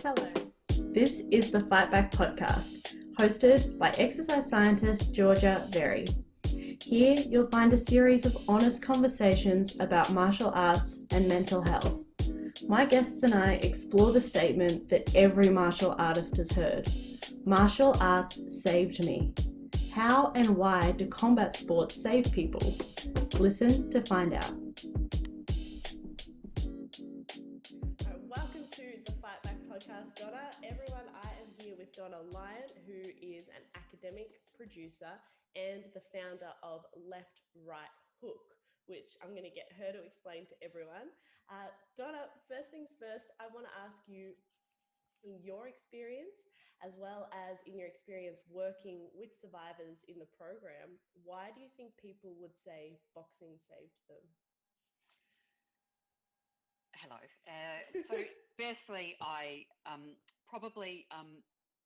Hello. This is the Fight Back podcast, hosted by exercise scientist Georgia Wrte. Here you'll find a series of honest conversations about martial arts and mental health. My guests and I explore the statement that every martial artist has heard: martial arts saved me. How and why do combat sports save people? Listen to find out. Welcome to the Fight Back podcast, Donna. Everyone, I am here with Donna Lyon, who is an academic producer and the founder of Wrte, which I'm going to get her to explain to everyone. Donna, first things first, I want to ask you, in your experience, as well as in your experience working with survivors in the program, why do you think people would say boxing saved them? Hello. So firstly, I probably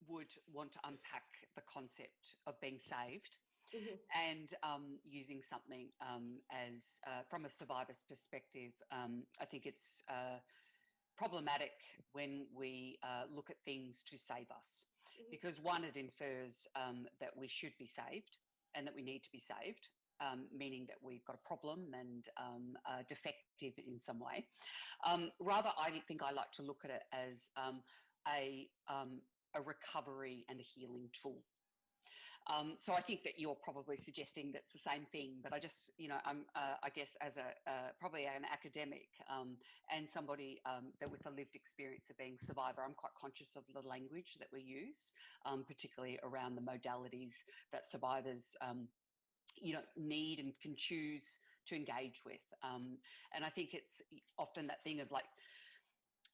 would want to unpack the concept of being saved and using something as from a survivor's perspective. I think it's problematic when we look at things to save us, because one, it infers that we should be saved and that we need to be saved. Meaning that we've got a problem and defective in some way. Rather, I think I like to look at it as a recovery and a healing tool. So I think that you're probably suggesting that's the same thing, but I just, I'm, I guess, as probably an academic and somebody that with a lived experience of being a survivor, I'm quite conscious of the language that we use, particularly around the modalities that survivors need and can choose to engage with. And I think it's often that thing of like,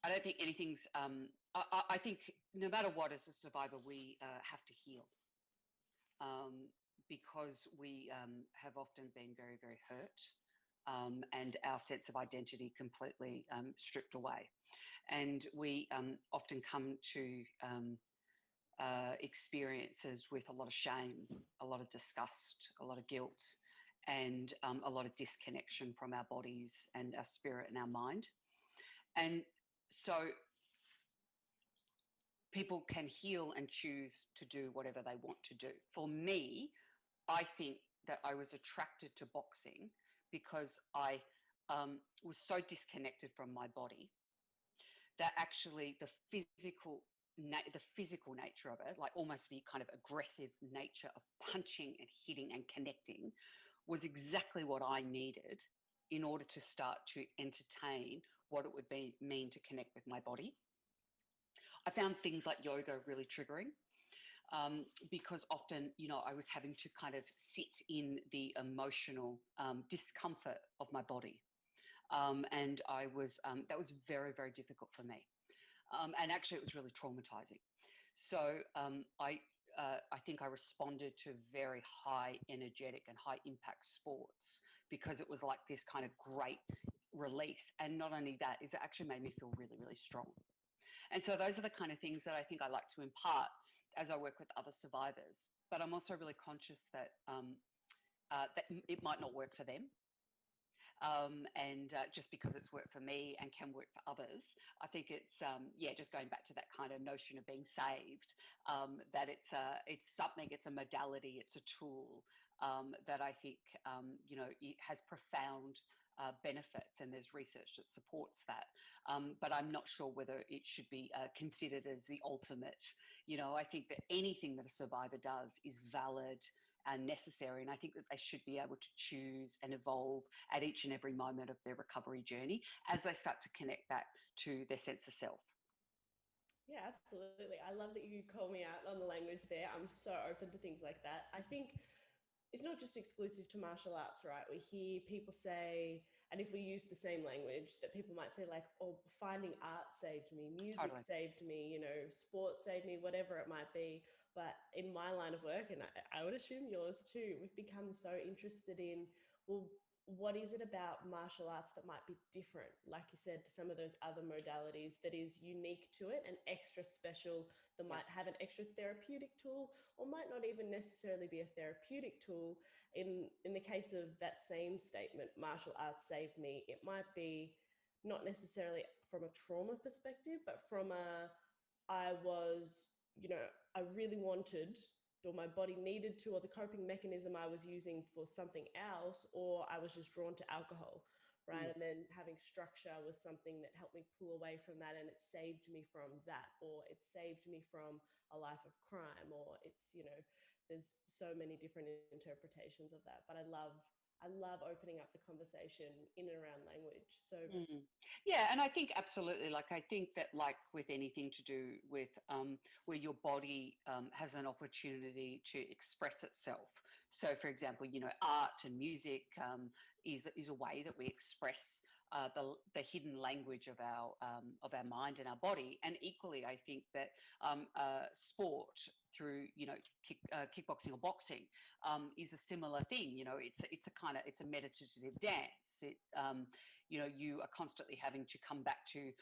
I don't think anything's, I think no matter what, as a survivor, we have to heal because we have often been very, very hurt and our sense of identity completely stripped away. And we often come to experiences with a lot of shame, a lot of disgust, a lot of guilt, and a lot of disconnection from our bodies and our spirit and our mind. And so people can heal and choose to do whatever they want to do. For me, I think that I was attracted to boxing because I was so disconnected from my body that actually the physical nature of it, like almost the kind of aggressive nature of punching and hitting and connecting, was exactly what I needed in order to start to entertain what it would mean to connect with my body. I found things like yoga really triggering because often, I was having to kind of sit in the emotional discomfort of my body. And that was very, very difficult for me. And actually, it was really traumatizing. So I think I responded to very high energetic and high impact sports because it was like this kind of great release. And not only that, is it actually made me feel really, really strong. And so those are the kind of things that I think I like to impart as I work with other survivors. But I'm also really conscious that that it might not work for them. And just because it's worked for me and can work for others, I think it's just going back to that kind of notion of being saved. That it's something, it's a modality, it's a tool that I think it has profound benefits, and there's research that supports that. But I'm not sure whether it should be considered as the ultimate. I think that anything that a survivor does is valid and necessary, and I think that they should be able to choose and evolve at each and every moment of their recovery journey as they start to connect back to their sense of self. Yeah, absolutely. I love that you call me out on the language there. I'm so open to things like that. I think it's not just exclusive to martial arts, right? We hear people say, and if we use the same language, that people might say like, oh, finding art saved me, music Totally. saved me, sports saved me, whatever it might be. But in my line of work, and I would assume yours too, we've become so interested in, well, what is it about martial arts that might be different, like you said, to some of those other modalities that is unique to it and extra special, that Yeah. might have an extra therapeutic tool or might not even necessarily be a therapeutic tool. In the case of that same statement, martial arts saved me, it might be not necessarily from a trauma perspective, but from a I was, I really wanted, or my body needed to, or the coping mechanism I was using for something else, or I was just drawn to alcohol, right? Mm. And then having structure was something that helped me pull away from that, and it saved me from that, or it saved me from a life of crime, or there's so many different interpretations of that. But I love opening up the conversation in and around language. So Mm. Yeah, and I think absolutely. Like I think that, like with anything to do with where your body has an opportunity to express itself. So, for example, art and music is a way that we express the hidden language of our mind and our body. And equally, I think that sport through kickboxing or boxing is a similar thing. It's a meditative dance. You are constantly having to come back to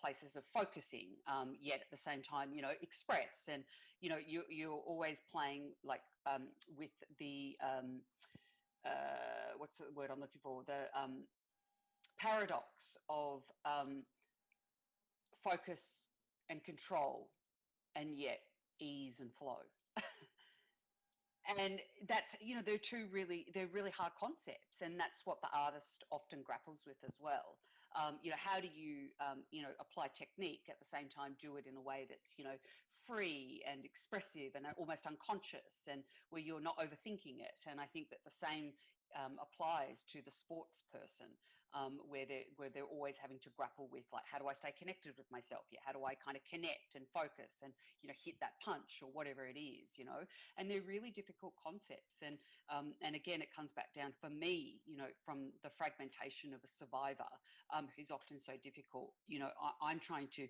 places of focusing, yet at the same time, express. And you're always playing like with the what's the word I'm looking for? The paradox of focus and control, and yet ease and flow. And that's, they're really hard concepts, and that's what the artist often grapples with as well. How do you apply technique at the same time do it in a way that's free and expressive and almost unconscious, and where you're not overthinking it. And I think that the same applies to the sports person, where they're always having to grapple with, like, how do I stay connected with myself? Yeah, how do I kind of connect and focus and hit that punch or whatever it is, and they're really difficult concepts. And again, it comes back down for me, from the fragmentation of a survivor, who's often so difficult. I'm trying to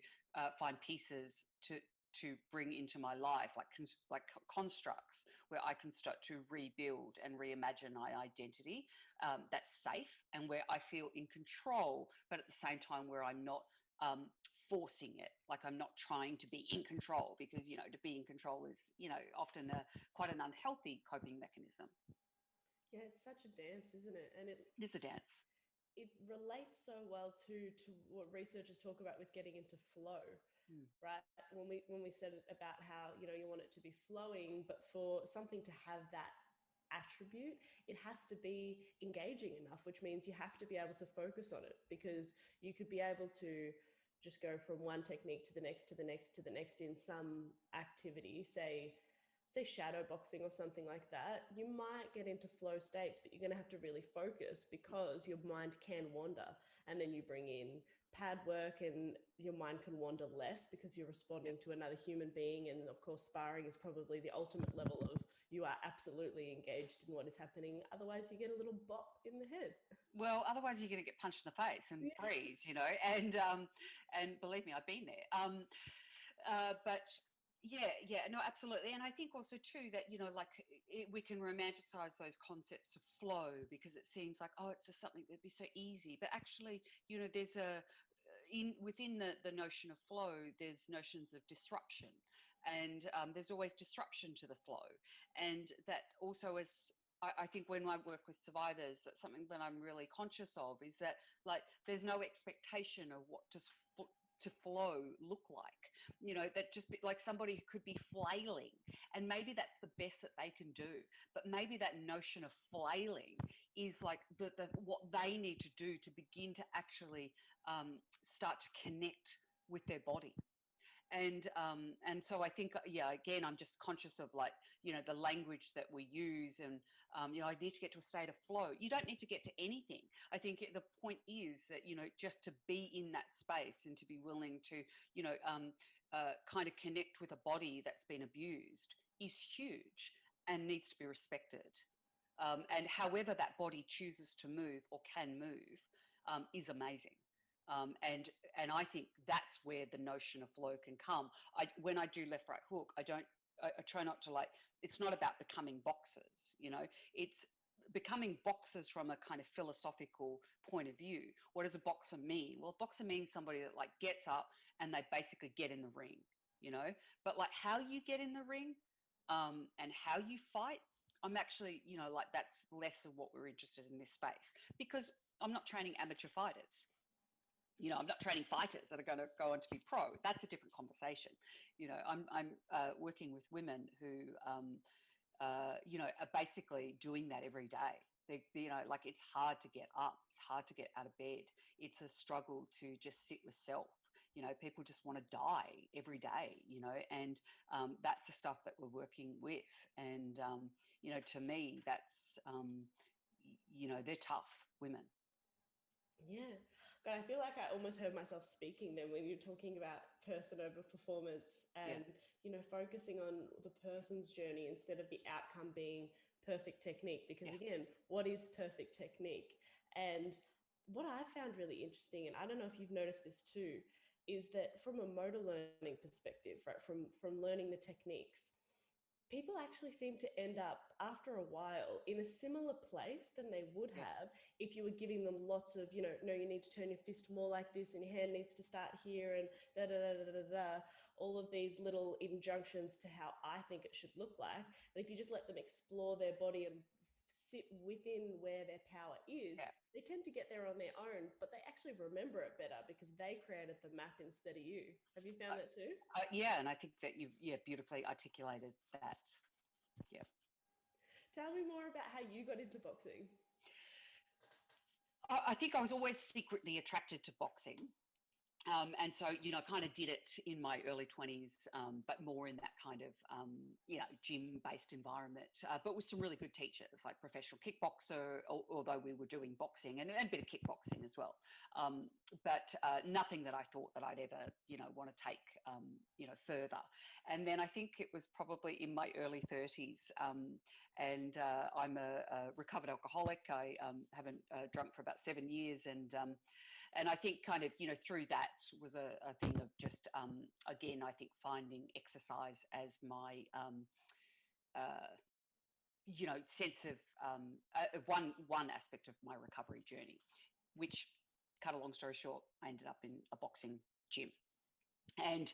find pieces to bring into my life, like constructs where I can start to rebuild and reimagine my identity, that's safe and where I feel in control, but at the same time where I'm not forcing it. Like, I'm not trying to be in control, because to be in control is often quite an unhealthy coping mechanism. yeah, it's such a dance, isn't it? And It's a dance. it relates so well to what researchers talk about with getting into flow. Mm. Right, when we said about how you want it to be flowing, but for something to have that attribute, it has to be engaging enough, which means you have to be able to focus on it, because you could be able to just go from one technique to the next, to the next, to the next in some activity, say shadow boxing or something like that. You might get into flow states, but you're going to have to really focus, because your mind can wander. And then you bring in pad work, and your mind can wander less because you're responding to another human being. And of course, sparring is probably the ultimate level of, you are absolutely engaged in what is happening. Otherwise, you get a little bop in the head. Well, otherwise you're going to get punched in the face and Yeah. freeze, and believe me, I've been there. But yeah, no, absolutely. And I think also too that, we can romanticize those concepts of flow, because it seems like, oh, it's just something that'd be so easy. But actually, there's within the notion of flow, there's notions of disruption, and there's always disruption to the flow. And that also is, I think when I work with survivors, that's something that I'm really conscious of, is that, like, there's no expectation of what to flow look like. That just like somebody who could be flailing, and maybe that's the best that they can do. But maybe that notion of flailing is like the what they need to do to begin to actually start to connect with their body. And so I think, yeah, again, I'm just conscious of, like, the language that we use, and I need to get to a state of flow. You don't need to get to anything. I think the point is that, just to be in that space, and to be willing to kind of connect with a body that's been abused is huge and needs to be respected. And however that body chooses to move or can move is amazing. And I think that's where the notion of flow can come. When I do left, right, hook, I try not to, like, it's not about becoming boxers, it's becoming boxers from a kind of philosophical point of view. What does a boxer mean? Well, a boxer means somebody that, like, gets up and they basically get in the ring, but, like, how you get in the ring, and how you fight, I'm actually, like, that's less of what we're interested in this space, because I'm not training amateur fighters. I'm not training fighters that are going to go on to be pro. That's a different conversation. I'm working with women who, are basically doing that every day. Like it's hard to get up. It's hard to get out of bed. It's a struggle to just sit with self. People just want to die every day, and that's the stuff that we're working with. And, to me, that's, they're tough women. Yeah. God, I feel like I almost heard myself speaking then when you're talking about person over performance and, focusing on the person's journey instead of the outcome being perfect technique. Because again, what is perfect technique? And what I found really interesting, and I don't know if you've noticed this too, is that from a motor learning perspective, right, from learning the techniques, people actually seem to end up after a while in a similar place than they would have if you were giving them lots of, no, you need to turn your fist more like this and your hand needs to start here and da da da da da da, all of these little injunctions to how I think it should look like. And if you just let them explore their body and sit within where their power is, they tend to get there on their own, but they actually remember it better because they created the map instead of you. Have you found that too? Yeah, and I think that you've beautifully articulated that. Yeah. Tell me more about how you got into boxing. I think I was always secretly attracted to boxing. And so, kind of did it in my early 20s, but more in that kind of, gym-based environment, but with some really good teachers, like professional kickboxer, although we were doing boxing and a bit of kickboxing as well. But nothing that I thought that I'd ever, want to take, further. And then I think it was probably in my early 30s, and I'm a recovered alcoholic. I haven't drunk for about 7 years, and I think kind of, through that was a thing of just, again, I think finding exercise as my, sense of one aspect of my recovery journey, which, cut a long story short, I ended up in a boxing gym. And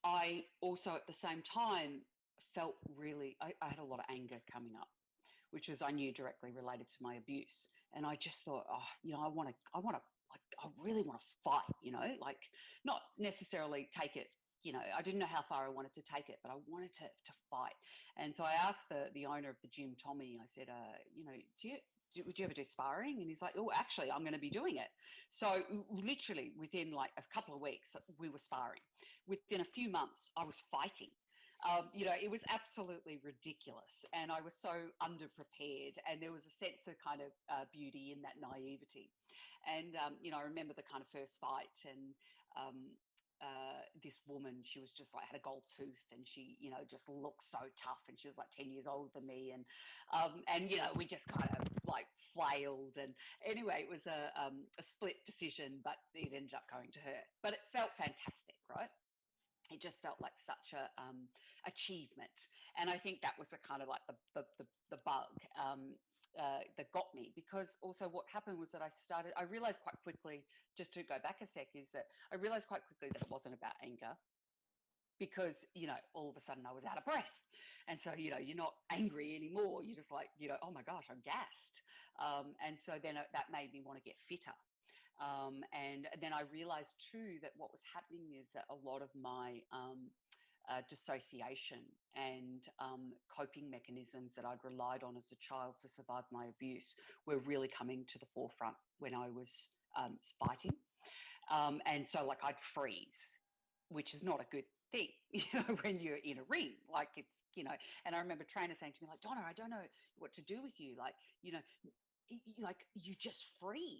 I also at the same time felt really, I had a lot of anger coming up, which was, I knew, directly related to my abuse. And I just thought, I really want to fight, like not necessarily take it, I didn't know how far I wanted to take it, but I wanted to fight. And so I asked the owner of the gym, Tommy, I said, would you ever do sparring? And he's like, oh, actually, I'm going to be doing it. So literally within like a couple of weeks, we were sparring. Within a few months, I was fighting. It was absolutely ridiculous, and I was so underprepared, and there was a sense of kind of beauty in that naivety. And I remember the kind of first fight, and this woman, she was just like, had a gold tooth, and she just looked so tough, and she was like 10 years older than me, and we just kind of like flailed, and anyway, it was a split decision, but it ended up going to her. But it felt fantastic, right? It just felt like such a achievement. And I think that was a kind of like the bug that got me, because also what happened was that I realized quite quickly, just to go back a sec, is that I realized quite quickly that it wasn't about anger, because, all of a sudden I was out of breath. And so, you're not angry anymore. You're just like, oh my gosh, I'm gassed. And so then that made me want to get fitter. And then I realized too that what was happening is that a lot of my dissociation and coping mechanisms that I'd relied on as a child to survive my abuse were really coming to the forefront when I was fighting. And so like I'd freeze, which is not a good thing, when you're in a ring, like it's, and I remember trainers saying to me like, Donna, I don't know what to do with you. Like, like you just freeze.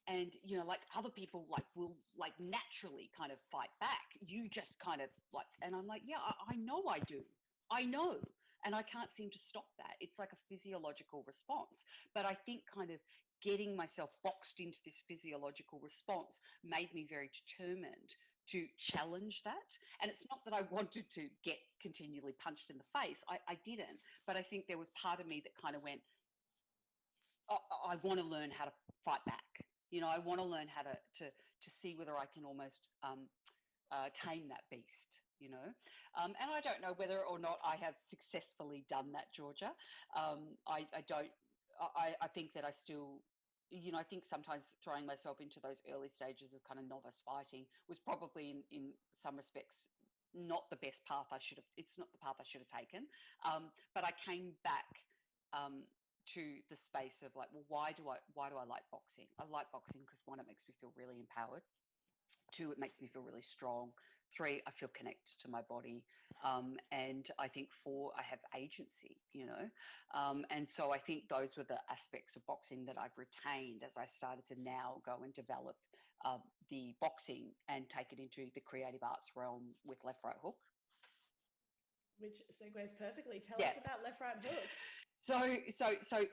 And, like other people like will like naturally kind of fight back. You just kind of like, and I'm like, yeah, I know I do. I know. And I can't seem to stop that. It's like a physiological response. But I think kind of getting myself boxed into this physiological response made me very determined to challenge that. And it's not that I wanted to get continually punched in the face. I didn't. But I think there was part of me that kind of went, I want to learn how to fight back. I want to learn how to see whether I can almost tame that beast, and I don't know whether or not I have successfully done that, Georgia. I think that I still I think sometimes throwing myself into those early stages of kind of novice fighting was probably in some respects not the best path it's not the path I should have taken. But I came back to the space of like, well, why do I like boxing? I like boxing because one, it makes me feel really empowered. Two, it makes me feel really strong. Three, I feel connected to my body. And I think four, I have agency, And so I think those were the aspects of boxing that I've retained as I started to now go and develop the boxing and take it into the creative arts realm with left, right hook. Which segues perfectly. Tell Yeah. us about left, right hook. So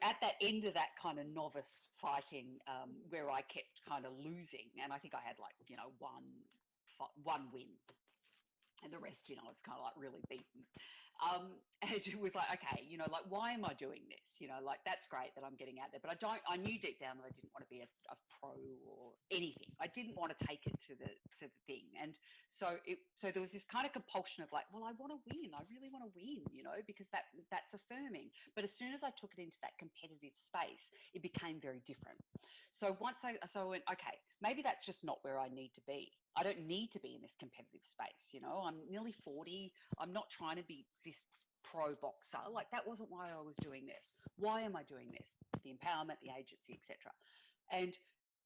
at that end of that kind of novice fighting, where I kept kind of losing, and I think I had like, one win, and the rest, it's kind of like really beaten. And it was like, okay, like, why am I doing this? Like, that's great that I'm getting out there, but I knew deep down that I didn't want to be a pro or anything. I didn't want to take it to the thing. And so there was this kind of compulsion of like, well, I want to win. I really want to win, because that's affirming. But as soon as I took it into that competitive space, it became very different. So I went, okay, maybe that's just not where I need to be. I don't need to be in this competitive space. I'm nearly 40. I'm not trying to be this pro boxer. Like, that wasn't why I was doing this. Why am I doing this? The empowerment, the agency, etc. And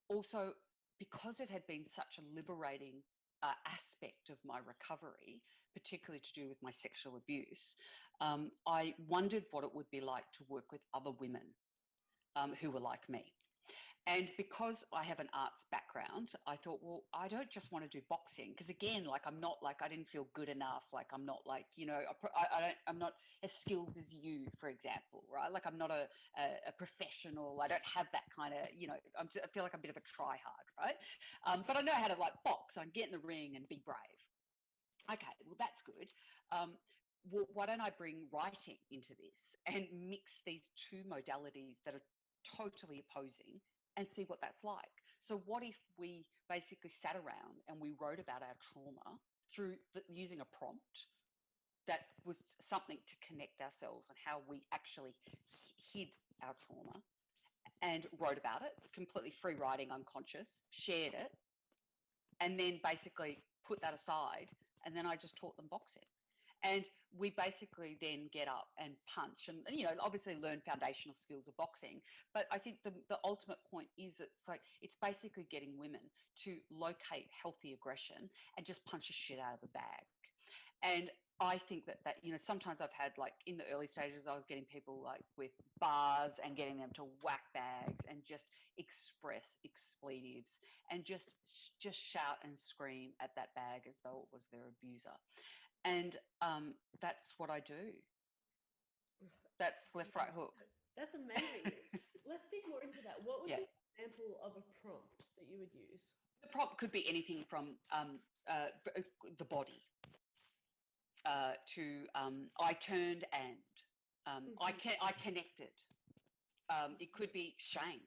also, because it had been such a liberating aspect of my recovery, particularly to do with my sexual abuse, I wondered what it would be like to work with other women who were like me. And because I have an arts background, I thought, well, I don't just want to do boxing, because again, like, I'm not like, I didn't feel good enough. Like, I'm not like, I'm not as skilled as you, for example, right? Like, I'm not a professional. I don't have that kind of, I feel like I'm a bit of a try hard, right? But I know how to like box. I can get in the ring and be brave. Okay, well, that's good. Well, why don't I bring writing into this and mix these two modalities that are totally opposing and see what that's like? So what if we basically sat around and we wrote about our trauma through using a prompt that was something to connect ourselves and how we actually hid our trauma, and wrote about it, completely free writing, unconscious, shared it, and then basically put that aside, and then I just taught them boxing. And we basically then get up and punch and, obviously learn foundational skills of boxing. But I think the ultimate point is it's basically getting women to locate healthy aggression and just punch the shit out of the bag. And I think that sometimes I've had, like, in the early stages, I was getting people like with bars and getting them to whack bags and just express expletives and just shout and scream at that bag as though it was their abuser. And that's what I do. That's left, right hook. That's amazing. Let's dig more into that. What would Yeah. be an example of a prompt that you would use? The prompt could be anything from the body to I turned and I connected. It could be shame.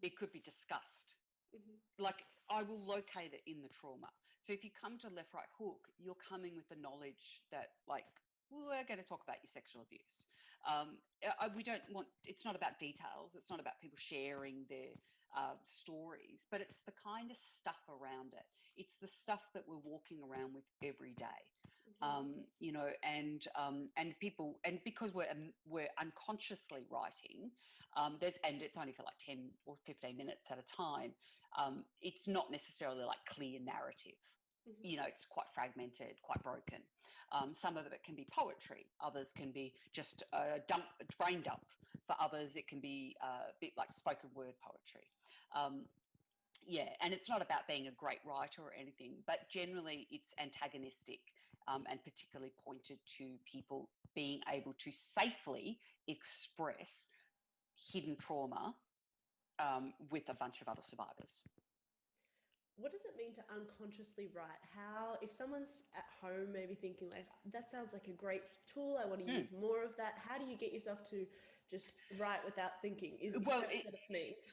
It could be disgust. Like, I will locate it in the trauma. So if you come to left, right hook, you're coming with the knowledge that, like, we're going to talk about your sexual abuse. We don't want, it's not about details. It's not about people sharing their stories, but it's the kind of stuff around it. It's the stuff that we're walking around with every day. And people, and because we're unconsciously writing, and it's only for like 10 or 15 minutes at a time. It's not necessarily like clear narrative. It's quite fragmented, quite broken. Some of it can be poetry. Others can be just a brain dump. For others, it can be a bit like spoken word poetry. And it's not about being a great writer or anything, but generally it's antagonistic and particularly pointed to people being able to safely express hidden trauma with a bunch of other survivors. What does it mean to unconsciously write? How, if someone's at home maybe thinking like, that sounds like a great tool, I want to use more of that, how do you get yourself to just write without thinking? What it means?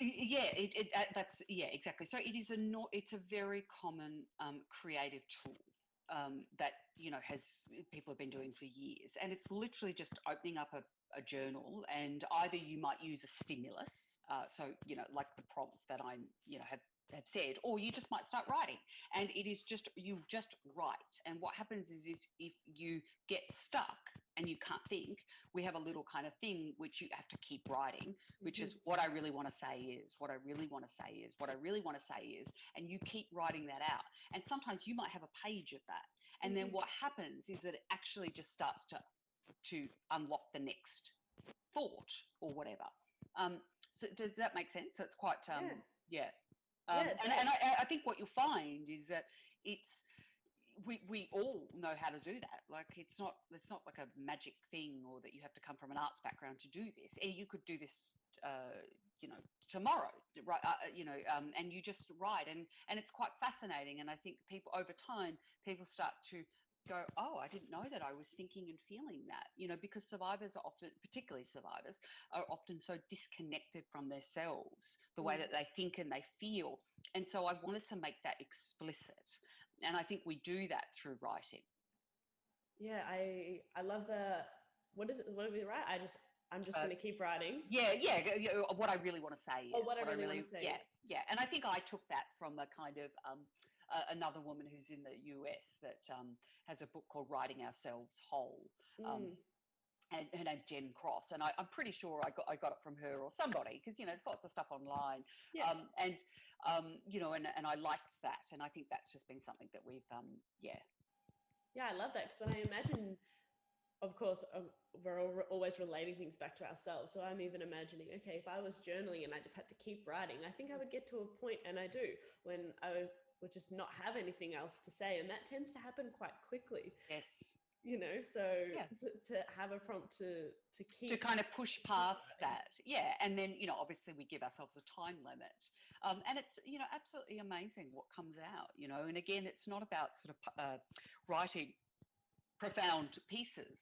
Exactly. So it's a very common creative tool that has people have been doing for years, and it's literally just opening up a journal, and either you might use a stimulus, so like the prompt that I'm have said, or you just might start writing, and it is just you just write. And what happens is if you get stuck and you can't think, we have a little kind of thing which you have to keep writing, which is what I really want to say is, what I really want to say is, what I really want to say is, and you keep writing that out. And sometimes you might have a page of that, and then what happens is that it actually just starts to unlock the next thought or whatever. So does that make sense? So it's quite yeah. And I think what you'll find is that it's we all know how to do that. Like it's not like a magic thing, or that you have to come from an arts background to do this. You could do this tomorrow, right? And you just write, and it's quite fascinating. And I think people over time, people start to go, oh, I didn't know that I was thinking and feeling that, because survivors are often, particularly survivors, are often so disconnected from their selves, the way that they think and they feel. And so I wanted to make that explicit. And I think we do that through writing. Yeah, I love what is it? What do we write? I'm just going to keep writing. Yeah. What I really want to say is. Oh, what I really want to say is. Yeah. And I think I took that from a kind of another woman who's in the US that has a book called Writing Ourselves Whole. And her name's Jen Cross, and I'm pretty sure I got it from her or somebody, because there's lots of stuff online. Yeah. And I liked that, and I think that's just been something that we've Yeah, I love that, because when I imagine, of course, we're always relating things back to ourselves. So I'm even imagining, okay, if I was journaling and I just had to keep writing, I think I would get to a point, and I do, when I would just not have anything else to say. And that tends to happen quite quickly. Yes. So to have a prompt to keep... To kind of push past that. Yeah. And then, obviously we give ourselves a time limit. And it's, absolutely amazing what comes out, and again, it's not about sort of writing profound pieces.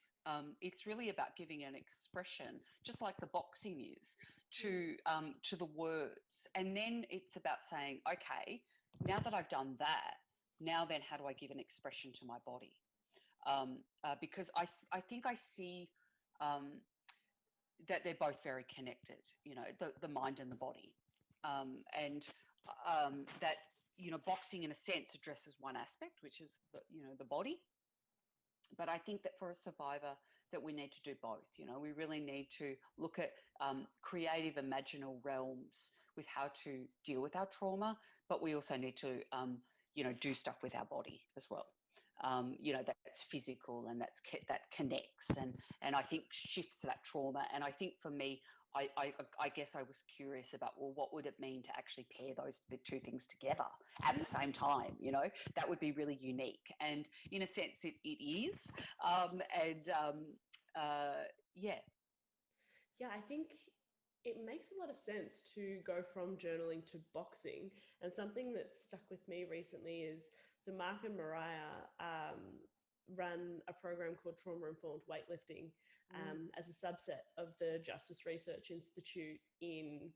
It's really about giving an expression, just like the boxing is, to the words. And then it's about saying, okay, now that I've done that, now then how do I give an expression to my body? Because I think I see that they're both very connected, the mind and the body. And that, boxing in a sense addresses one aspect, which is the body. But I think that for a survivor, that we need to do both. We really need to look at creative, imaginal realms with how to deal with our trauma, but we also need to, do stuff with our body as well. That's physical, and that connects, and I think shifts that trauma. And I think for me, I guess I was curious about, well, what would it mean to actually pair the two things together at the same time? That would be really unique. And in a sense, it is. Yeah, I think it makes a lot of sense to go from journaling to boxing. And something that's stuck with me recently is, so Mark and Mariah run a program called Trauma-Informed Weightlifting as a subset of the Justice Research Institute in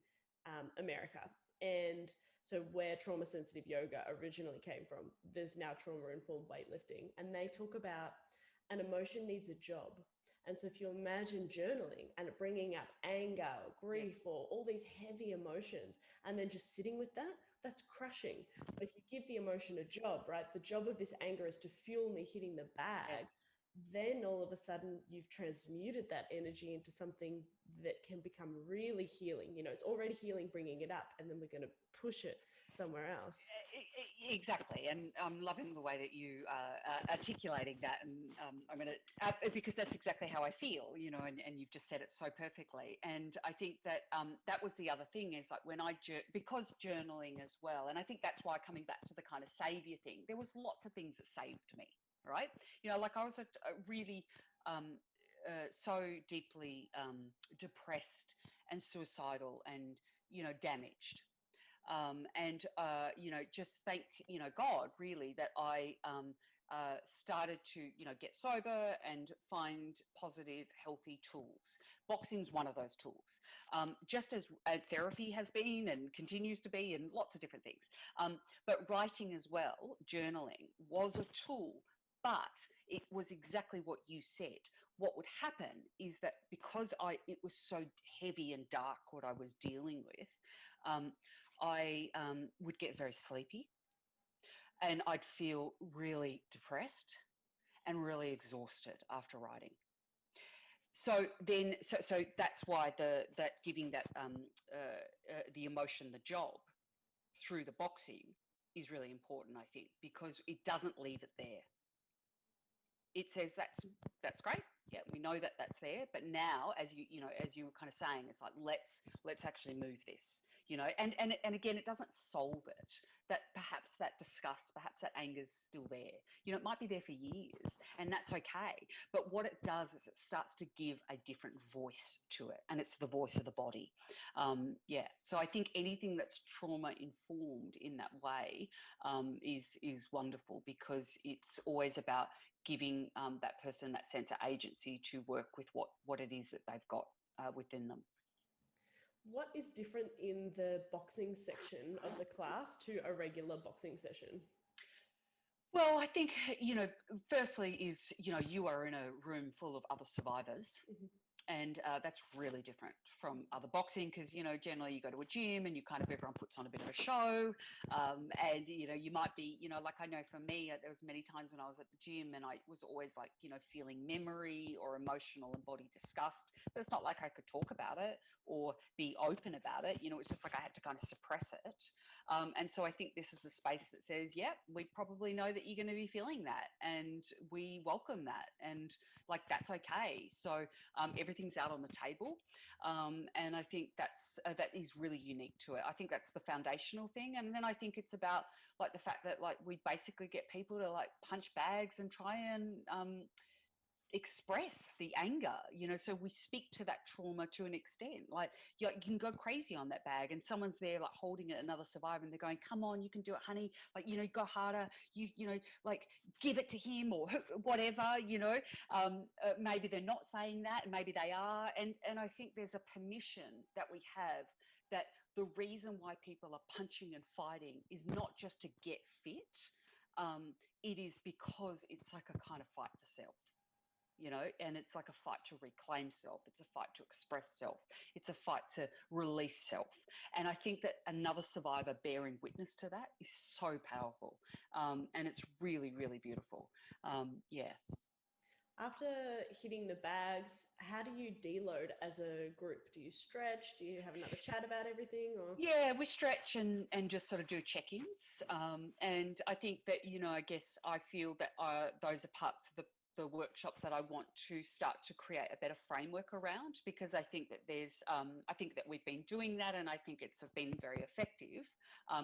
America. And so where trauma-sensitive yoga originally came from, there's now trauma-informed weightlifting. And they talk about an emotion needs a job. And so if you imagine journaling and bringing up anger, or grief, or all these heavy emotions, and then just sitting with that, that's crushing. But if you give the emotion a job, right? The job of this anger is to fuel me hitting the bag. Then all of a sudden you've transmuted that energy into something that can become really healing. It's already healing bringing it up, and then we're going to push it somewhere else. Exactly. And I'm loving the way that you are articulating that. And I'm going to, because that's exactly how I feel, and you've just said it so perfectly. And I think that that was the other thing, is like because journaling as well. And I think that's why, coming back to the kind of savior thing, there was lots of things that saved me, right? Like I was a really so deeply depressed and suicidal and, damaged. Just thank, God, really, that I started to, get sober and find positive, healthy tools. Boxing's one of those tools, just as therapy has been and continues to be, and lots of different things. But writing as well, journaling, was a tool. But it was exactly what you said. what would happen is that because it was so heavy and dark what I was dealing with, I would get very sleepy, and I'd feel really depressed and really exhausted after writing. So then, so that's why that giving that the emotion the job through the boxing is really important, I think, because it doesn't leave it there. It says that's great. Yeah, we know that that's there. But now, as as you were kind of saying, it's like let's actually move this. And again, it doesn't solve it. That perhaps that disgust, perhaps that anger's still there. It might be there for years, and that's okay. But what it does is it starts to give a different voice to it, and it's the voice of the body. Yeah. So I think anything that's trauma informed in that way is wonderful, because it's always about giving that person that sense of agency to work with what it is that they've got within them. What is different in the boxing section of the class to a regular boxing session? Well, I think, firstly is, you are in a room full of other survivors. Mm-hmm. And that's really different from other boxing, because, generally you go to a gym and everyone puts on a bit of a show. And, you might be, like I know for me, there was many times when I was at the gym and I was always like, feeling memory or emotional and body disgust. But it's not like I could talk about it or be open about it. It's just like I had to kind of suppress it. And so I think this is a space that says, yeah, we probably know that you're going to be feeling that, and we welcome that, and like that's okay. So everything's out on the table, and I think that is really unique to it. I think that's the foundational thing, and then I think it's about like the fact that like we basically get people to like punch bags and try and express the anger, so we speak to that trauma to an extent. Like you can go crazy on that bag and someone's there like holding it, another survivor, and they're going, come on, you can do it, honey, like go harder, like give it to him or whatever. Maybe they're not saying that, and maybe they are, and I think there's a permission that we have that the reason why people are punching and fighting is not just to get fit. It is because it's like a kind of fight for self. And it's like a fight to reclaim self. It's a fight to express self. It's a fight to release self. And I think that another survivor bearing witness to that is so powerful. And it's really, really beautiful. Yeah. After hitting the bags, how do you deload as a group? Do you stretch? Do you have another chat about everything? Or Yeah, we stretch and just sort of do check-ins. And I think that, I guess I feel that those are parts of the workshop that I want to start to create a better framework around, because I think that I think that we've been doing that, and I think it's been very effective.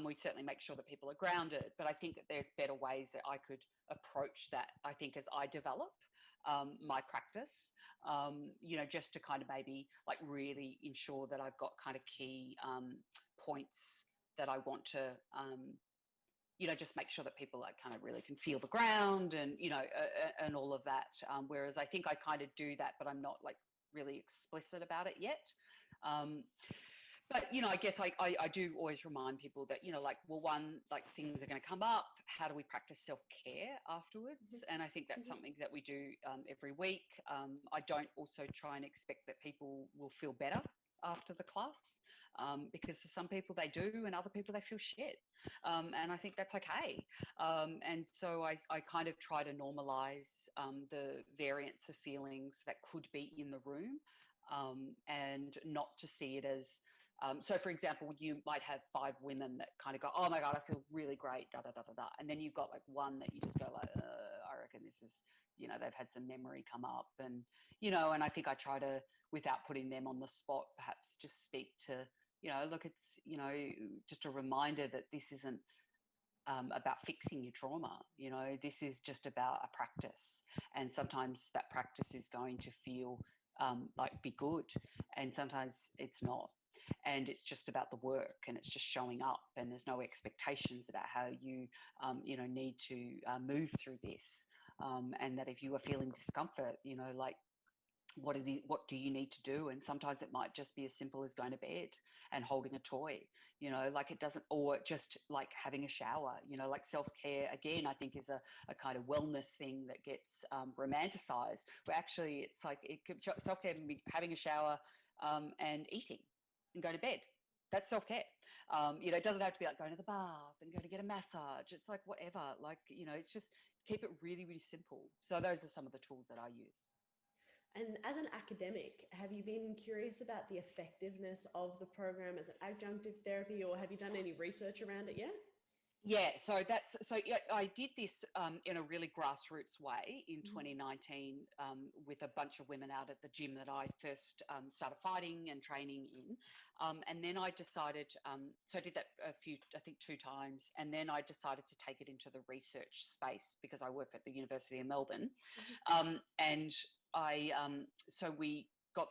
We certainly make sure that people are grounded, but I think that there's better ways that I could approach that, I think, as I develop my practice, just to kind of maybe like really ensure that I've got kind of key points that I want to just make sure that people like kind of really can feel the ground and, and all of that. Whereas I think I kind of do that, but I'm not like really explicit about it yet. But, I guess I do always remind people that, like, well, one, like things are going to come up. How do we practice self-care afterwards? And I think that's something that we do every week. I don't also try and expect that people will feel better after the class, because for some people they do, and other people they feel shit. And I think that's okay. And so I kind of try to normalize the variance of feelings that could be in the room, and not to see it as, so for example, you might have 5 women that kind of go, oh my God, I feel really great, da, da, da, da, da. And then you've got like one that you just go like, I reckon this is, they've had some memory come up, and, and I think I try to, without putting them on the spot, perhaps just speak to, look, it's, just a reminder that this isn't about fixing your trauma. This is just about a practice. And sometimes that practice is going to feel like be good, and sometimes it's not. And it's just about the work, and it's just showing up, and there's no expectations about how you, need to move through this. And that if you are feeling discomfort, like what do you need to do? And sometimes it might just be as simple as going to bed and holding a toy, like it doesn't, or just like having a shower, like self-care again, I think is a kind of wellness thing that gets romanticized, where actually it's like self-care can be having a shower and eating and go to bed. That's self-care. It doesn't have to be like going to the bath and going to get a massage. It's like whatever, like, it's just keep it really, really simple. So those are some of the tools that I use. And as an academic, have you been curious about the effectiveness of the program as an adjunctive therapy, or have you done any research around it yet? Yeah, I did this in a really grassroots way in 2019 with a bunch of women out at the gym that I first started fighting and training in. And then I decided, so I did that I think 2 times. And then I decided to take it into the research space because I work at the University of Melbourne. And so we got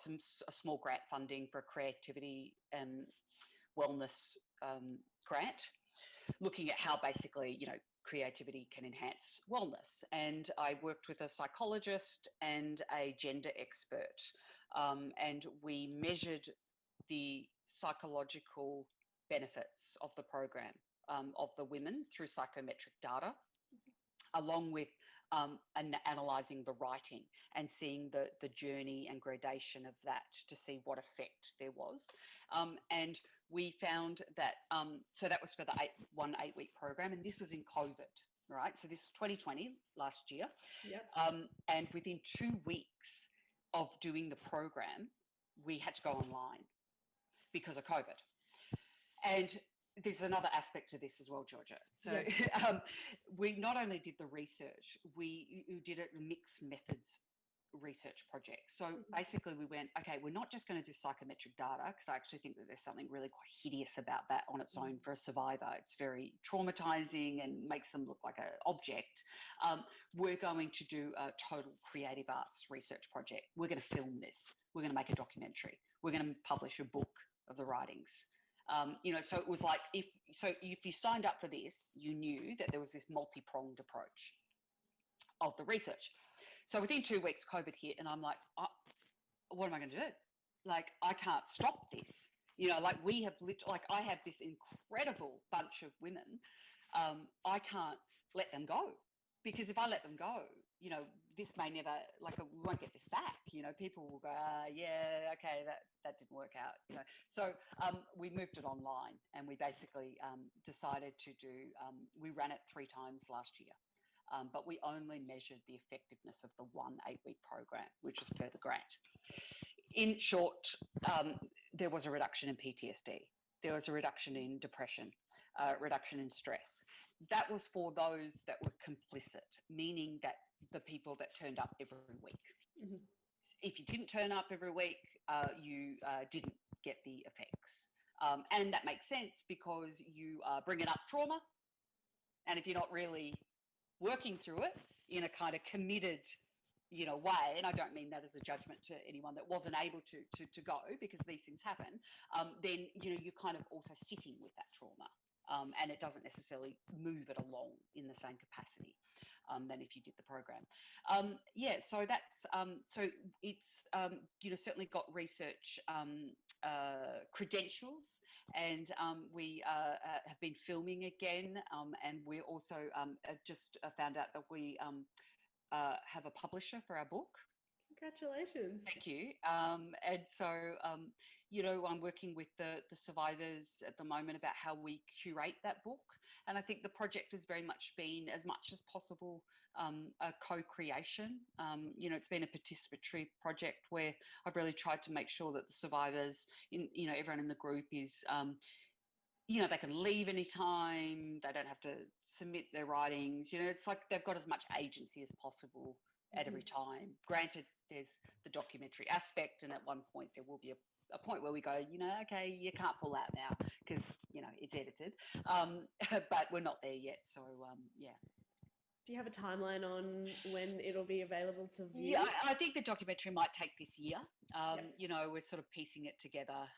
a small grant funding for a creativity and wellness grant, looking at how basically, creativity can enhance wellness. And I worked with a psychologist and a gender expert. And we measured the psychological benefits of the program, of the women through psychometric data, along with analysing the writing and seeing the journey and gradation of that to see what effect there was. And we found that, so that was for the 8-week program, and this was in COVID, right? So this is 2020, last year. Yep. And within 2 weeks of doing the program, we had to go online because of COVID. And there's another aspect to this as well, Georgia. So yes. We not only did the research, we did a mixed methods research project. So basically we went, okay, we're not just going to do psychometric data, because I actually think that there's something really quite hideous about that on its own for a survivor. It's very traumatizing and makes them look like an object. We're going to do a total creative arts research project. We're going to film this. We're going to make a documentary. We're going to publish a book of the writings. So it was like, if you signed up for this, you knew that there was this multi-pronged approach of the research. So within 2 weeks, COVID hit, and I'm like, what am I going to do? Like, I can't stop this. Like I have this incredible bunch of women. I can't let them go, because if I let them go, this may never, we won't get this back. People will go, yeah, okay, that didn't work out. So we moved it online, and we basically decided to do. We ran it 3 times last year, but we only measured the effectiveness of the 1 8-week program, which was per the grant. In short, there was a reduction in PTSD. There was a reduction in depression, reduction in stress. That was for those that were complicit, meaning that the people that turned up every week. Mm-hmm. If you didn't turn up every week, you didn't get the effects. And that makes sense, because you are bringing up trauma. And if you're not really working through it in a kind of committed, way, and I don't mean that as a judgment to anyone that wasn't able to go, because these things happen, then, you're kind of also sitting with that trauma. And it doesn't necessarily move it along in the same capacity than if you did the program. So that's, so it's, certainly got research credentials, and we have been filming again, and we also just found out that we have a publisher for our book. Congratulations. Thank you. And so, I'm working with the survivors at the moment about how we curate that book. And I think the project has very much been, as much as possible, a co-creation. It's been a participatory project where I've really tried to make sure that the survivors, everyone in the group is, they can leave anytime. They don't have to submit their writings. It's like they've got as much agency as possible at every time. Granted, there's the documentary aspect, and at one point there will be a point where we go, okay, you can't pull out now because, it's edited. But we're not there yet. So, yeah. Do you have a timeline on when it'll be available to view? Yeah, I think the documentary might take this year. Yep. We're sort of piecing it together.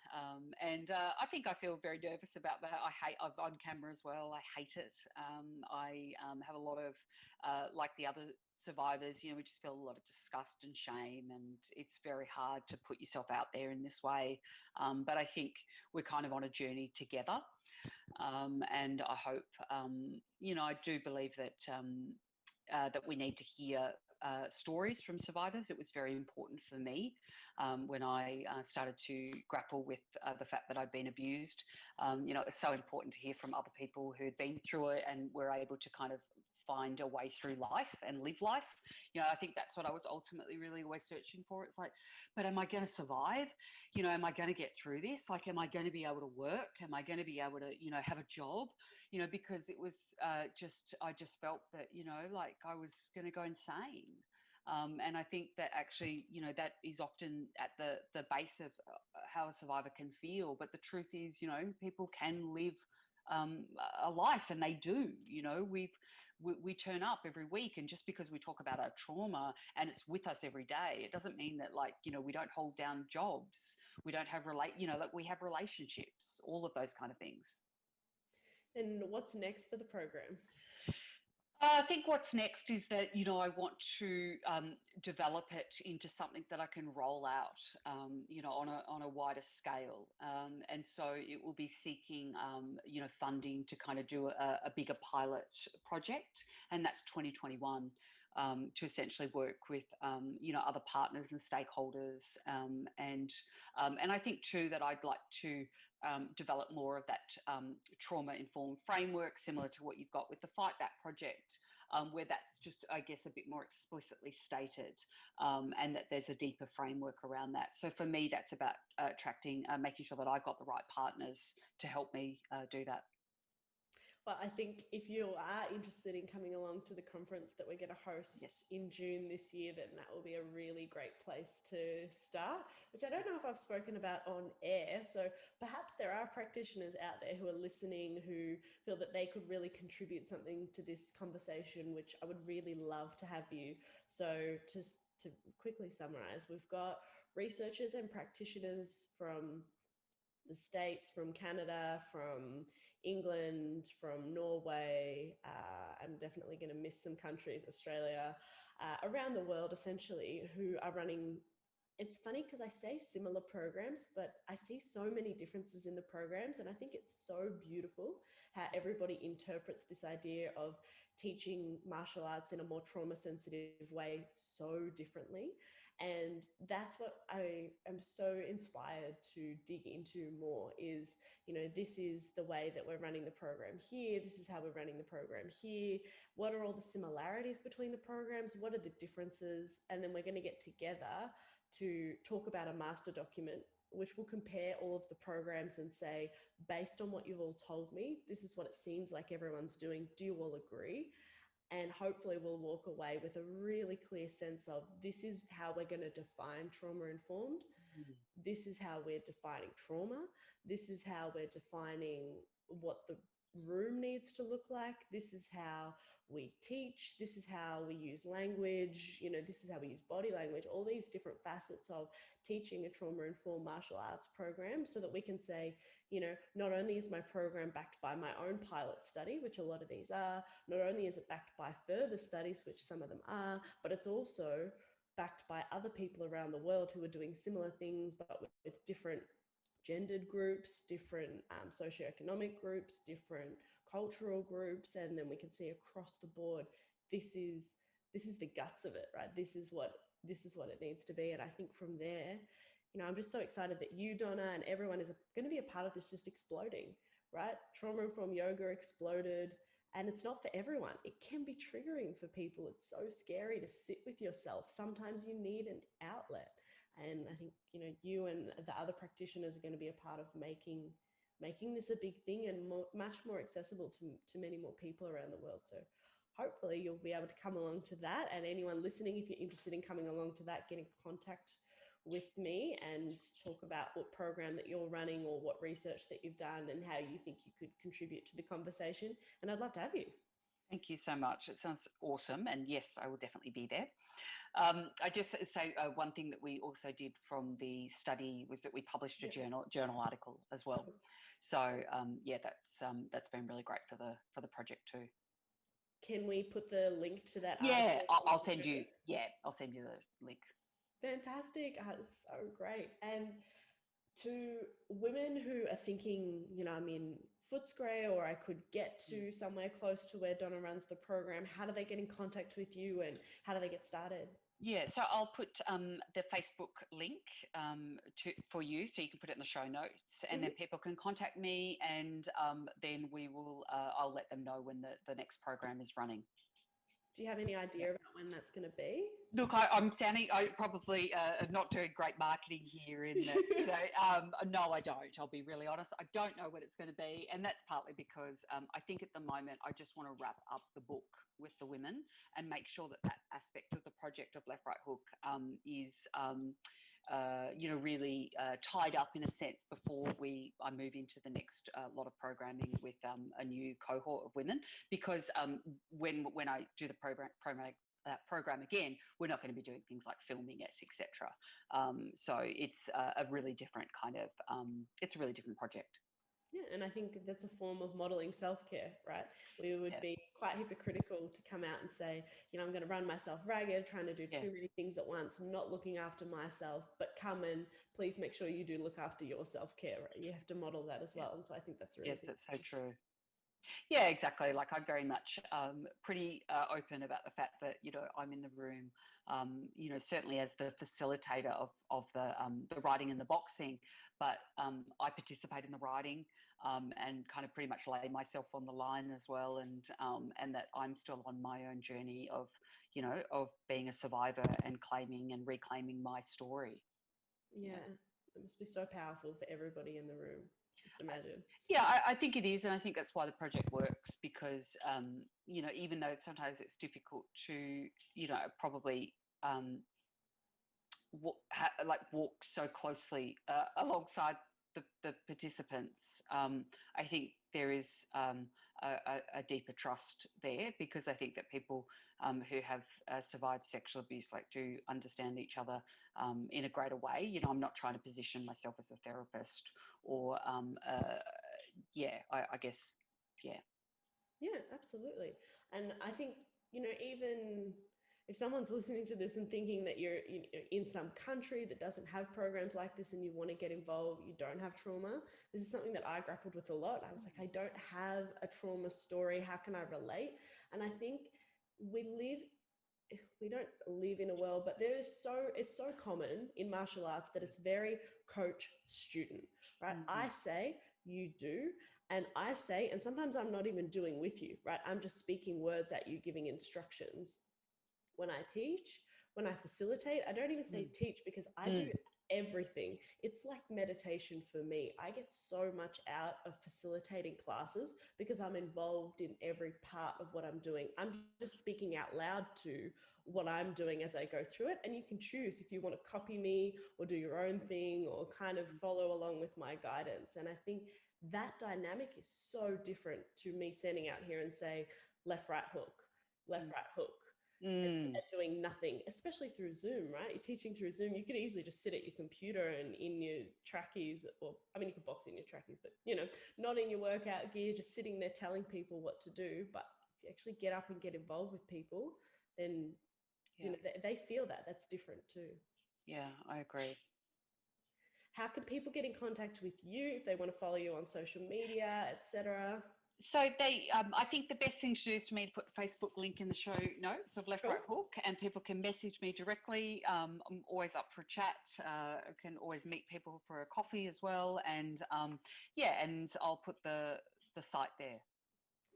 And I think I feel very nervous about that. I'm on camera as well. I hate it. I have a lot of, like the other survivors, we just feel a lot of disgust and shame, and it's very hard to put yourself out there in this way. But I think we're kind of on a journey together. And I hope, I do believe that we need to hear stories from survivors. It was very important for me when I started to grapple with the fact that I'd been abused. It's so important to hear from other people who'd been through it and were able to kind of find a way through life and live life. I think that's what I was ultimately really always searching for. It's like, but am I going to survive? Am I going to get through this? Like, am I going to be able to work? Am I going to be able to, have a job? Because it was I just felt that, like I was going to go insane. And I think that actually, that is often at the base of how a survivor can feel. But the truth is, people can live a life, and they do. We turn up every week, and just because we talk about our trauma and it's with us every day, it doesn't mean that, like, we don't hold down jobs, we don't have like we have relationships, all of those kind of things. And what's next for the program? I think what's next is that, I want to develop it into something that I can roll out, on a wider scale. And so it will be seeking, funding to kind of do a bigger pilot project. And that's 2021, to essentially work with, other partners and stakeholders. And I think too that I'd like to develop more of that trauma-informed framework, similar to what you've got with the Fight Back project, where that's just, I guess, a bit more explicitly stated, and that there's a deeper framework around that. So for me, that's about making sure that I've got the right partners to help me do that. Well, I think if you are interested in coming along to the conference that we're going to host in June this year, then that will be a really great place to start, which I don't know if I've spoken about on air. So perhaps there are practitioners out there who are listening who feel that they could really contribute something to this conversation, which I would really love to have you. So just to quickly summarize, we've got researchers and practitioners from the States, from Canada, from England, from Norway. I'm definitely going to miss some countries, Australia, around the world, essentially, who are running. It's funny because I say similar programs, but I see so many differences in the programs. And I think it's so beautiful how everybody interprets this idea of teaching martial arts in a more trauma sensitive way so differently. And that's what I am so inspired to dig into more is, this is the way that we're running the program here. This is how we're running the program here. What are all the similarities between the programs? What are the differences? And then we're going to get together to talk about a master document, which will compare all of the programs and say, based on what you've all told me, this is what it seems like everyone's doing. Do you all agree? And hopefully we'll walk away with a really clear sense of, this is how we're going to define trauma-informed. This is how we're defining trauma. This is how we're defining what the room needs to look like. This is how we teach. This is how we use language. This is how we use body language, all these different facets of teaching a trauma-informed martial arts program, so that we can say, not only is my program backed by my own pilot study, which a lot of these are, not only is it backed by further studies, which some of them are, but it's also backed by other people around the world who are doing similar things, but with different gendered groups, different socioeconomic groups, different cultural groups. And then we can see across the board, this is the guts of it, right? This is what it needs to be. And I think from there, I'm just so excited that you, Donna, and everyone is going to be a part of this just exploding, right? Trauma-informed yoga exploded, and it's not for everyone. It can be triggering for people. It's so scary to sit with yourself. Sometimes you need an outlet. And I think, you and the other practitioners are going to be a part of making this a big thing and much more accessible to many more people around the world. So hopefully you'll be able to come along to that. And anyone listening, if you're interested in coming along to that, get in contact with me and talk about what program that you're running or what research that you've done and how you think you could contribute to the conversation. And I'd love to have you. Thank you so much. It sounds awesome. And yes, I will definitely be there. I just say one thing that we also did from the study was that we published a journal article as well. So yeah, that's been really great for the project too. Can we put the link to that Yeah, article? I'll send you. Yeah, I'll send you the link. Fantastic. That's so great. And to women who are thinking, I'm in Footscray, or I could get to somewhere close to where Donna runs the program, how do they get in contact with you and how do they get started? Yeah, so I'll put the Facebook link for you, so you can put it in the show notes, and then people can contact me, and then we will. I'll let them know when the next program is running. Do you have any idea about when that's going to be? Look, I'm sounding, I probably not doing great marketing here in that, no, I don't. I'll be really honest. I don't know what it's going to be. And that's partly because I think at the moment, I just want to wrap up the book with the women and make sure that aspect of the project of Left, Right, Hook is, really tied up in a sense before I move into the next lot of programming with a new cohort of women. Because when I do the program again, we're not going to be doing things like filming it, etc. So it's a really different kind of, it's a really different project. Yeah, and I think that's a form of modeling self-care, right? We would be quite hypocritical to come out and say, I'm going to run myself ragged, trying to do too many things at once, not looking after myself, but come and please make sure you do look after your self-care, right? You have to model that as well. And so I think that's really that's so true. Yeah, exactly. Like I'm very much pretty open about the fact that, I'm in the room, certainly as the facilitator of the writing and the boxing, but I participate in the writing and kind of pretty much lay myself on the line as well. And that I'm still on my own journey of being a survivor and claiming and reclaiming my story. Yeah, it must be so powerful for everybody in the room. Just imagine. Yeah, I think it is. And I think that's why the project works because, even though sometimes it's difficult to, probably walk so closely alongside the participants, I think there is a deeper trust there because I think that people who have survived sexual abuse do understand each other in a greater way. I'm not trying to position myself as a therapist or I guess, yeah. Yeah, absolutely. And I think, even if someone's listening to this and thinking that you're in some country that doesn't have programs like this and you want to get involved, you don't have trauma. This is something that I grappled with a lot. I was like, I don't have a trauma story. How can I relate? And I think we don't live in a world, but it's so common in martial arts that it's very coach student, right? I say, you do. And I say, and sometimes I'm not even doing with you, right? I'm just speaking words at you, giving instructions. When I teach, when I facilitate, I don't even say teach because I do everything. It's like meditation for me. I get so much out of facilitating classes because I'm involved in every part of what I'm doing. I'm just speaking out loud to what I'm doing as I go through it. And you can choose if you want to copy me or do your own thing or kind of follow along with my guidance. And I think that dynamic is so different to me standing out here and say, left, right, hook, left, right, hook. And doing nothing, especially through Zoom, right? You're teaching through Zoom. You could easily just sit at your computer and in your trackies, or you could box in your trackies, but not in your workout gear, just sitting there telling people what to do. But if you actually get up and get involved with people, then they feel that. That's different too. Yeah, I agree. How can people get in contact with you if they want to follow you on social media, etc.? So I think the best thing to do is for me to put the Facebook link in the show notes of Left, Right, Hook, and people can message me directly. I'm always up for a chat. I can always meet people for a coffee as well. And and I'll put the site there.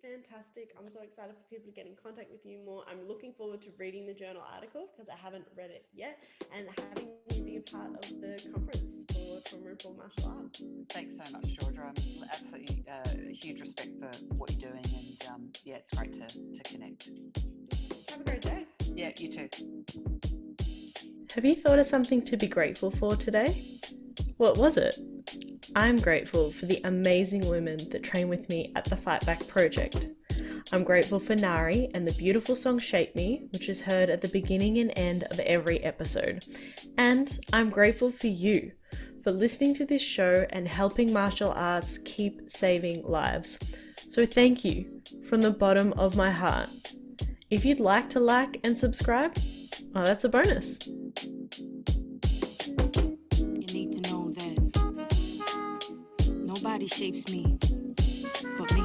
Fantastic. I'm so excited for people to get in contact with you more. I'm looking forward to reading the journal article because I haven't read it yet, and having you be a part of the conference for trauma-informed martial arts. Thanks so much, Georgia. Absolutely huge respect for what you're doing, and it's great to connect. Have a great day. Yeah, you too. Have you thought of something to be grateful for today? What was it? I'm grateful for the amazing women that train with me at the Fight Back Project. I'm grateful for Nari and the beautiful song Shape Me, which is heard at the beginning and end of every episode. And I'm grateful for you, for listening to this show and helping martial arts keep saving lives. So thank you from the bottom of my heart. If you'd like to like and subscribe, well, that's a bonus. You need to know that nobody shapes me but me.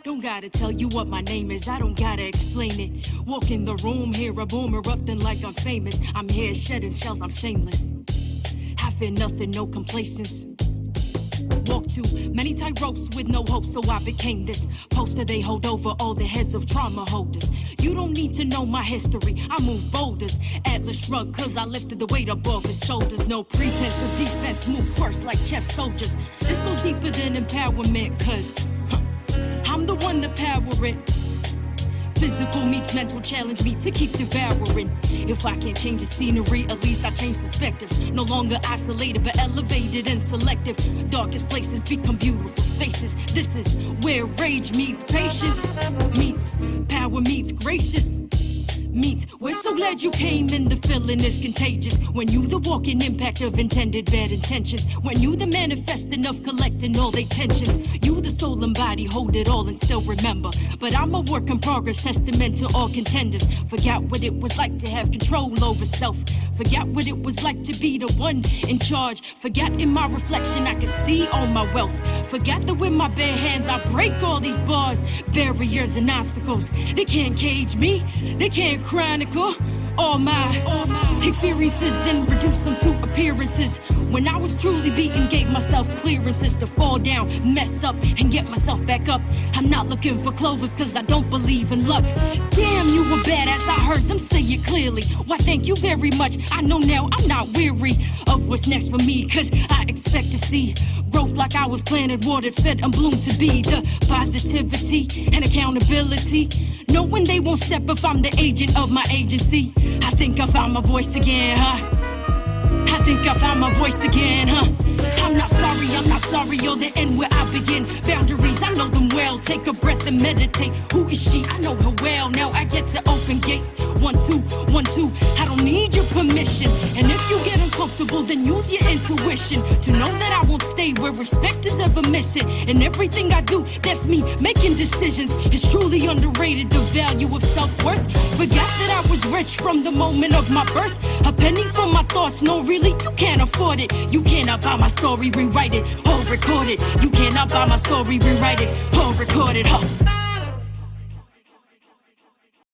Don't gotta tell you what my name is, I don't gotta explain it. Walk in the room, hear a boom erupting like I'm famous. I'm here shedding shells, I'm shameless. I fear nothing, no complacence. Walk too many tight ropes with no hope, so I became this poster they hold over all the heads of trauma holders. You don't need to know my history, I move boulders. Atlas shrug, cause I lifted the weight up off his shoulders. No pretense of defense, move first like chess soldiers. This goes deeper than empowerment, cause I'm the one that power it. Physical meets mental, challenge me to keep devouring. If I can't change the scenery, at least I change perspectives. No longer isolated, but elevated and selective. Darkest places become beautiful spaces. This is where rage meets patience, meets power meets gracious. Meets, we're so glad you came and the feeling is contagious. When you the walking impact of intended bad intentions. When you the manifesting of collecting all they tensions. You the soul and body hold it all and still remember. But I'm a work in progress, testament to all contenders. Forgot what it was like to have control over self. Forgot what it was like to be the one in charge. Forgot in my reflection I could see all my wealth. Forgot that with my bare hands I break all these bars, barriers and obstacles. They can't cage me, they can't chronicle all my experiences and reduce them to appearances. When I was truly beaten, gave myself clearances to fall down, mess up, and get myself back up. I'm not looking for clovers cause I don't believe in luck. Damn, you were badass, I heard them say it clearly. Why thank you very much, I know now I'm not weary of what's next for me. Cause I expect to see growth like I was planted, watered, fed, and bloomed to be. The positivity and accountability, knowing they won't step if I'm the agent of my agency. I think I found my voice again, huh? I think I found my voice again, huh? I'm not sorry, you're the end where I begin. Boundaries, I know them well. Take a breath and meditate. Who is she? I know her well. Now I get to open gates. 1, 2, 1, 2. I don't need your permission. And if you get uncomfortable, then use your intuition to know that I won't stay where respect is ever missing. And everything I do, that's me making decisions. It's truly underrated, the value of self-worth. Forgot that I was rich from the moment of my birth. A penny from my thoughts, no really, you can't afford it. You cannot buy my story, rewrite it, or record it. You cannot buy my story, rewrite it, or record it, huh?